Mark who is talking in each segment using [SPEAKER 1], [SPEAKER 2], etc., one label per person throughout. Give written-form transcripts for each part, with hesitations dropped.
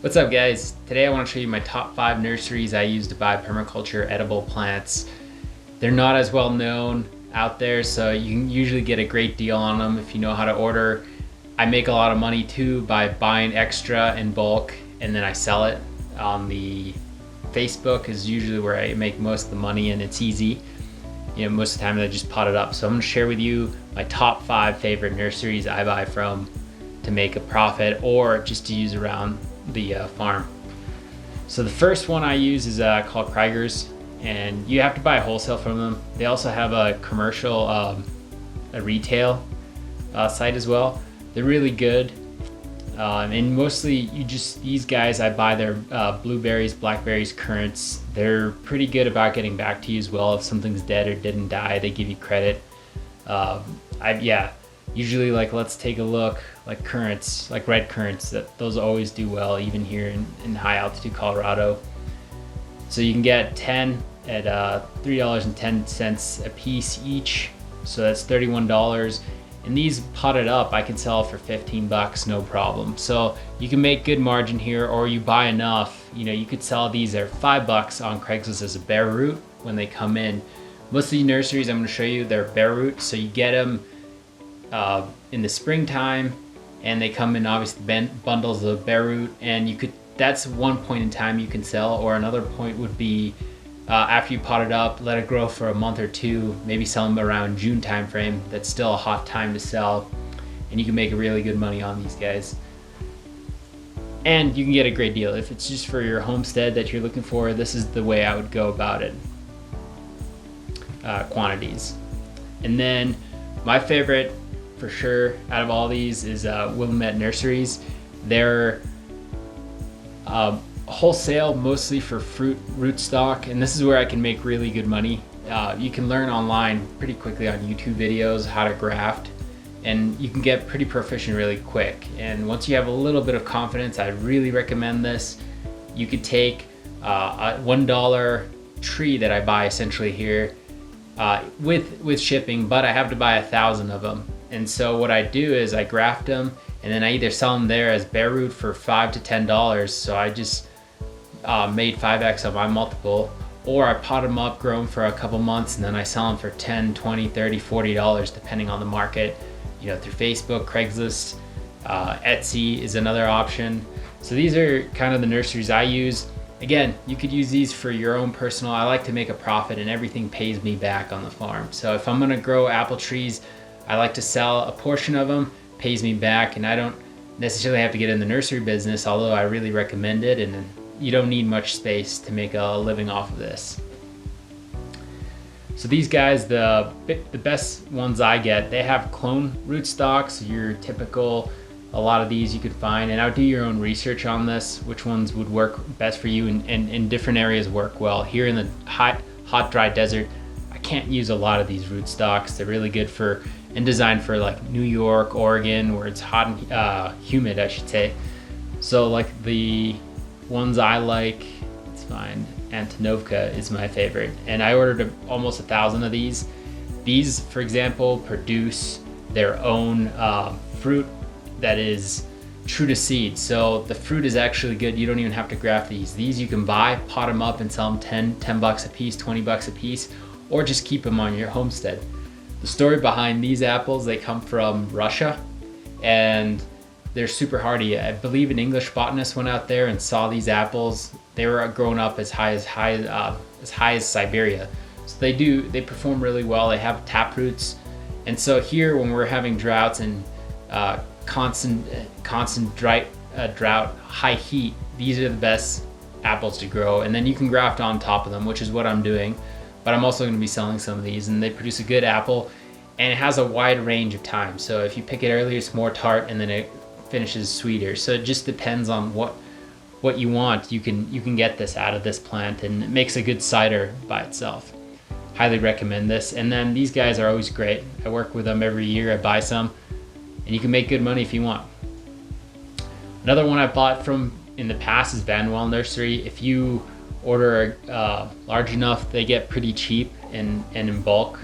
[SPEAKER 1] What's up, guys? Today I want to show you my top 5 nurseries I use to buy permaculture edible plants. They're not as well known out there, so you can usually get a great deal on them if you know how to order. I make a lot of money too by buying extra in bulk and then I sell it on the Facebook is usually where I make most of the money, and it's easy. Most of the time I just pot it up. So I'm going to share with you my top 5 favorite nurseries I buy from to make a profit or just to use around the farm. So the first one I use is called Kreigers, and you have to buy wholesale from them. They also have a commercial, a retail site as well. They're really good, and mostly these guys, I buy their blueberries, blackberries, currants. They're pretty good about getting back to you as well. If something's dead or didn't die, they give you credit. Usually, let's take a look, like currants, like red currants, those always do well, even here in high altitude Colorado. So you can get 10 at $3.10 a piece each, so that's $31. And these potted up, I can sell for $15, no problem. So you can make good margin here, or you buy enough. You could sell these at $5 on Craigslist as a bare root when they come in. Most of the nurseries I'm going to show you, they're bare root, so you get them in the springtime, and they come in obviously bundles of bare root, and that's one point in time you can sell, or another point would be after you pot it up, let it grow for a month or two, maybe sell them around June time frame. That's still a hot time to sell, and you can make really good money on these guys, and you can get a great deal. If it's just for your homestead that you're looking for, this is the way I would go about it. Quantities. And then my favorite for sure out of all these is Willamette Nurseries. They're wholesale, mostly for fruit rootstock, and this is where I can make really good money. You can learn online pretty quickly on YouTube videos how to graft, and you can get pretty proficient really quick. And once you have a little bit of confidence, I really recommend this. You could take a $1 tree that I buy essentially here with shipping, but I have to buy 1,000 of them. And so what I do is I graft them, and then I either sell them there as bare root for $5 to $10. So I just made 5x on my multiple, or I pot them up, grow them for a couple months, and then I sell them for $10, $20, $30, $40 depending on the market. Through Facebook, Craigslist, Etsy is another option. So these are kind of the nurseries I use. Again, you could use these for your own personal. I like to make a profit, and everything pays me back on the farm. So if I'm going to grow apple trees, I like to sell a portion of them, pays me back, and I don't necessarily have to get in the nursery business, although I really recommend it, and you don't need much space to make a living off of this. So these guys, the best ones I get, they have clone rootstocks, your typical, a lot of these you could find, and I'll do your own research on this, which ones would work best for you, and different areas work well. Here in the hot, dry desert, I can't use a lot of these rootstocks. They're really good and designed for like New York, Oregon, where it's hot and humid, I should say. So like the ones I like, let's find, Antonovka is my favorite, and I ordered almost 1,000 of these. These, for example, produce their own fruit that is true to seed. So the fruit is actually good. You don't even have to graft these. These you can buy, pot them up, and sell them $10 a piece, $20 a piece, or just keep them on your homestead. The story behind these apples, they come from Russia, and they're super hardy. I believe an English botanist went out there and saw these apples. They were grown up as high as Siberia. So they perform really well. They have tap roots, and so here when we're having droughts and constant drought, high heat, these are the best apples to grow. And then you can graft on top of them, which is what I'm doing. But I'm also going to be selling some of these, and they produce a good apple, and it has a wide range of time. So if you pick it early, it's more tart, and then it finishes sweeter. So it just depends on what you want. You can get this out of this plant, and it makes a good cider by itself. Highly recommend this. And then these guys are always great. I work with them every year. I buy some, and you can make good money if you want. Another one I bought from in the past is Vanwell Nursery. If you order large enough, they get pretty cheap and in bulk.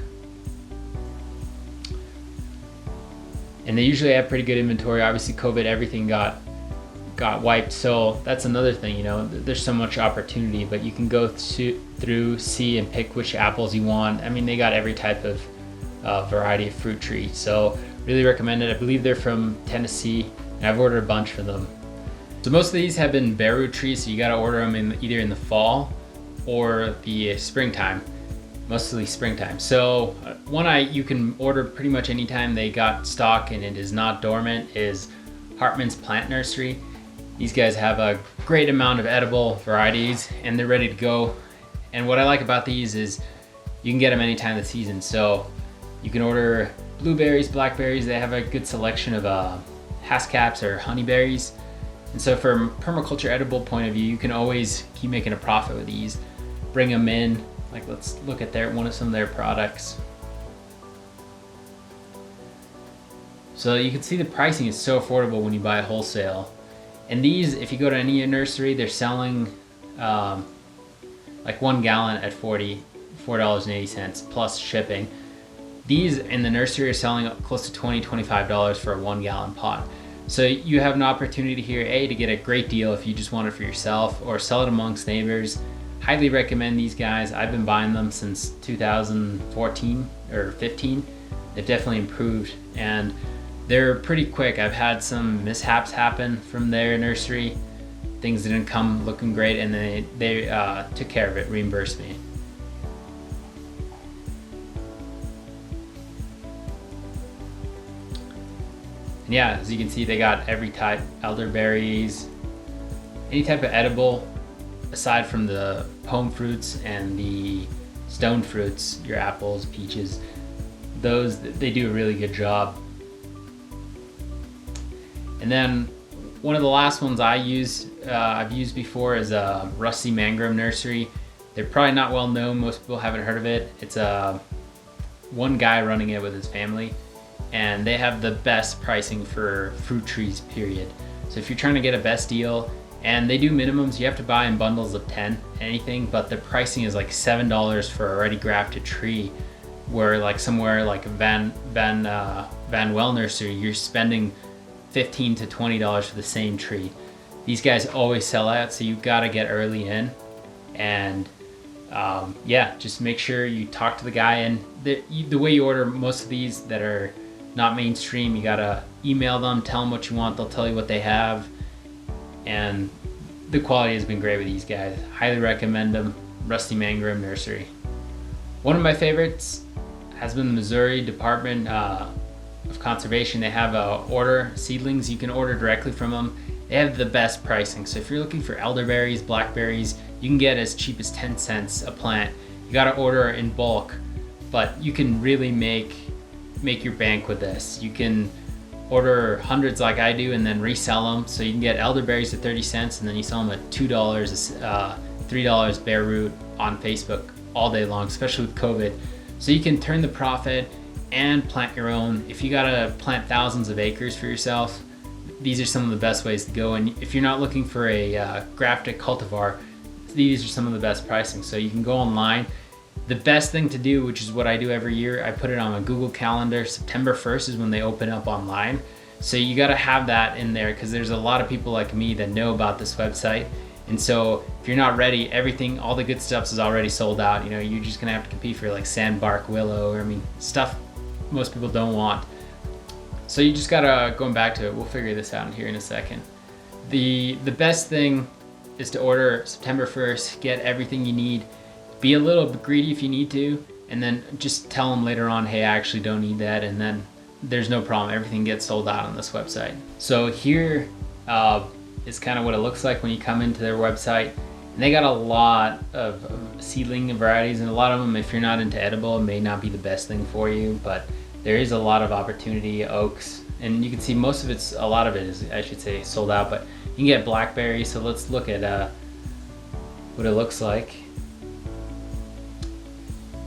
[SPEAKER 1] And they usually have pretty good inventory. Obviously COVID, everything got got wiped. So that's another thing, you know, there's so much opportunity, but you can go through, see and pick which apples you want. I mean, they got every type of variety of fruit tree. So really recommend it. I believe they're from Tennessee, and I've ordered a bunch for them. So most of these have been bare root trees, so you got to order them either in the fall or the springtime, mostly springtime. So one you can order pretty much anytime they got stock and it is not dormant is Hartman's Plant Nursery. These guys have a great amount of edible varieties and they're ready to go. And what I like about these is you can get them any time of the season. So you can order blueberries, blackberries. They have a good selection of haskellats or honeyberries. And so from permaculture edible point of view, you can always keep making a profit with these. Bring them in. Like, let's look at some of their products. So you can see the pricing is so affordable when you buy wholesale. And these, if you go to any nursery, they're selling like 1 gallon at $44.80 plus shipping. These in the nursery are selling close to $20-25 for a 1 gallon pot. So you have an opportunity here, to get a great deal if you just want it for yourself or sell it amongst neighbors. Highly recommend these guys. I've been buying them since 2014 or 15. They've definitely improved and they're pretty quick. I've had some mishaps happen from their nursery. Things didn't come looking great and they took care of it, reimbursed me. And yeah, as you can see, they got every type, elderberries, any type of edible, aside from the home fruits and the stone fruits, your apples, peaches, those, they do a really good job. And then one of the last ones I've used before is Rusty Mangrove Nursery. They're probably not well known, most people haven't heard of it. It's one guy running it with his family, and they have the best pricing for fruit trees, period. So if you're trying to get a best deal, and they do minimums, you have to buy in bundles of 10, anything, but the pricing is like $7 for a already grafted tree, where like somewhere like Van Well Nursery, you're spending $15 to $20 for the same tree. These guys always sell out, so you've got to get early in. And yeah, just make sure you talk to the guy. And the way you order most of these that are not mainstream, you gotta email them, tell them what you want, they'll tell you what they have. And the quality has been great with these guys. Highly recommend them. Rusty Mangrove Nursery. One of my favorites has been the Missouri Department of Conservation. They have order Seedlings. You can order directly from them. They have the best pricing. So if you're looking for elderberries, blackberries, you can get as cheap as 10 cents a plant. You gotta order in bulk, but you can really make your bank with this. You can order hundreds like I do and then resell them. So you can get elderberries at 30 cents and then you sell them at $2, $3 bare root on Facebook all day long, especially with COVID. So you can turn the profit and plant your own. If you gotta plant thousands of acres for yourself, these are some of the best ways to go. And if you're not looking for a grafted cultivar, these are some of the best pricing. So you can go online. The best thing to do, which is what I do every year, I put it on a Google Calendar. September 1st is when they open up online. So you gotta have that in there because there's a lot of people like me that know about this website. And so if you're not ready, everything, all the good stuff is already sold out. You know, you're just gonna have to compete for like sandbark willow, I mean, stuff most people don't want. So you just gotta, going back to it, we'll figure this out here in a second. The best thing is to order September 1st, get everything you need. Be a little bit greedy if you need to, and then just tell them later on, hey, I actually don't need that, and then there's no problem. Everything gets sold out on this website. So here is kind of what it looks like when you come into their website. And they got a lot of seedling varieties, and a lot of them, if you're not into edible, it may not be the best thing for you, but there is a lot of opportunity, oaks, and you can see most of a lot of it is, I should say, sold out, but you can get blackberries. So let's look at what it looks like.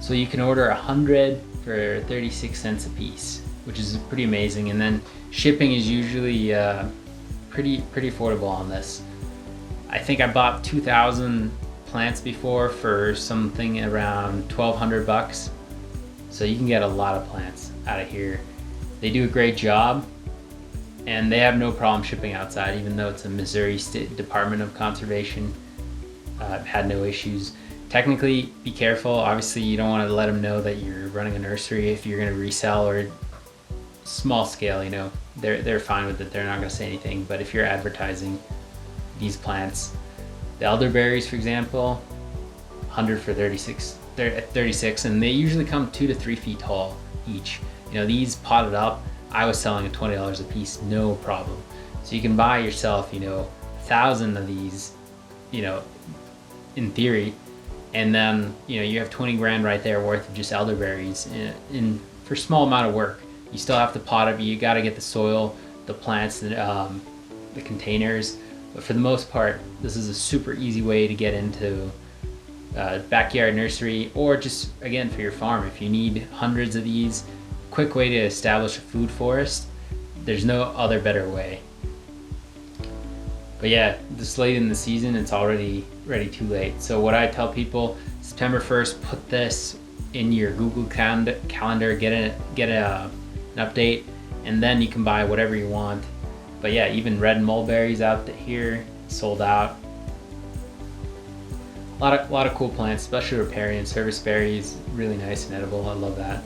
[SPEAKER 1] So you can order 100 for 36 cents a piece, which is pretty amazing. And then shipping is usually pretty affordable on this. I think I bought 2,000 plants before for something around $1,200. So you can get a lot of plants out of here. They do a great job. and they have no problem shipping outside, even though it's a Missouri State Department of Conservation. Had no issues. Technically, be careful. Obviously, you don't want to let them know that you're running a nursery if you're going to resell or small scale. You know, they're fine with it. They're not going to say anything. But if you're advertising these plants, the elderberries, for example, 100 for 36, and they usually come 2 to 3 feet tall each. You know, these potted up, I was selling at $20 a piece, no problem. So you can buy yourself, you know, 1,000 of these, you know, in theory, and then, you know, you have 20 grand right there worth of just elderberries in for small amount of work. You still have to pot up, you got to get the soil, the plants, the containers, but for the most part, this is a super easy way to get into backyard nursery, or just again for your farm. If you need hundreds of these, quick way to establish a food forest. There's no other better way. But yeah, this late in the season, it's already too late. So what I tell people, September 1st, put this in your Google calendar, get an update, and then you can buy whatever you want. But yeah, even red mulberries out here, sold out. A lot of cool plants, especially riparian service berries, really nice and edible. I love that.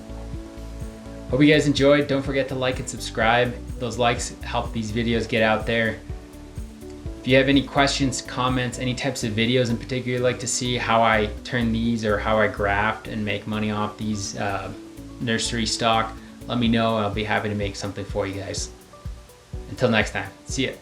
[SPEAKER 1] Hope you guys enjoyed. Don't forget to like and subscribe. Those likes help these videos get out there. If you have any questions, comments, any types of videos in particular you'd like to see, how I turn these or how I graft and make money off these nursery stock, let me know. I'll be happy to make something for you guys. Until next time, see ya.